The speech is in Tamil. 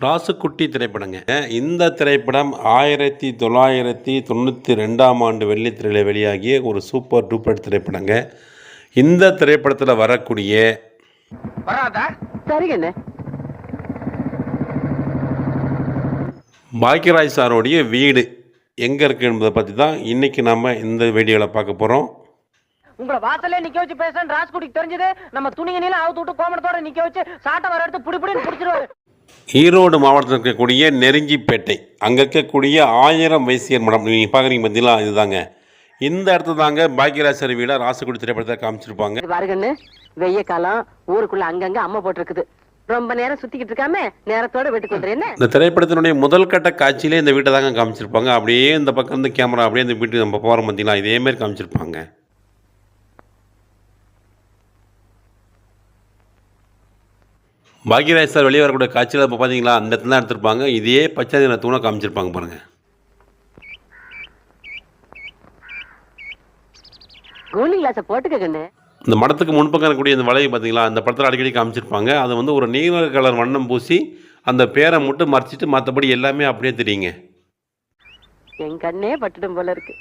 ராசுக்குட்டி திரைப்படங்க. இந்த திரைப்படம் 1992ஆம் ஆண்டு வெள்ளித்திரையில் வெளியாகிய ஒரு சூப்பர் டூப்பர் திரைப்படங்க. இந்த திரைப்படத்தில் வரக்கூடிய பாக்யராஜ் சாரோடைய வீடு எங்கே இருக்குது என்பதை பற்றி தான் இன்றைக்கி நம்ம இந்த வீடியோவில் பார்க்க போகிறோம். உங்களை வாசல்ல நிக்க வச்சு பேசுறேன் ராஜ்குடிக்கு தெரிஞ்சது. நம்ம துணிங்க நீல அவுத்து விட்டு கோமணத்தோட நிக்க வச்சு சாட்டை வர எடுத்து புடிப்புடின்னு புடிச்சிருவாரு. ஈரோடு மாவட்டத்தில் இருக்கக்கூடிய நெருஞ்சிப்பேட்டை அங்கே இருக்கக்கூடிய 1000 வைசியர் மடம் நீங்கள் பார்க்குறீங்க பார்த்தீங்களா, இதுதாங்க. இந்த இடத்துல தாங்க பாக்யராஜ் சார் வீடாக ராசுக்குடி திரைப்படத்தை காமிச்சிருப்பாங்க. பாருங்கன்னு வெய்ய காலம் ஊருக்குள்ள அங்கங்க அம்மா போட்டிருக்குது. ரொம்ப நேரம் சுத்திக்கிட்டு இருக்காம நேரத்தோட வீட்டுக்கு வந்துரு. இந்த திரைப்படத்தினுடைய முதல் கட்ட காட்சியிலே இந்த வீட்டை தாங்க காமிச்சிருப்பாங்க. அப்படியே இந்த பக்கம் இருந்து கேமரா அப்படியே இந்த வீட்டுக்கு நம்ம போகிறோம் பார்த்தீங்களா, இதேமாரி காமிச்சிருப்பாங்க. பாக்யராஜ் சார் வெளியே வரக்கூடிய காட்சியில் இப்போ பார்த்தீங்களா, அந்த இடத்துல தான் எடுத்திருப்பாங்க. இதே பச்சை நிற தூணை காமிச்சிருப்பாங்க பாருங்கள். இந்த மடத்துக்கு முன்பக்கம் இருக்கக்கூடிய இந்த வலையை பார்த்தீங்களா, அந்த படத்தில் அடிக்கடி காமிச்சிருப்பாங்க. அது வந்து ஒரு நீல கலர் வண்ணம் பூசி அந்த பேரை மட்டும் மறைச்சிட்டு மற்றபடி எல்லாமே அப்படியே தெரியுங்க. என் கண்ணே பட்டுடும் போல இருக்கு.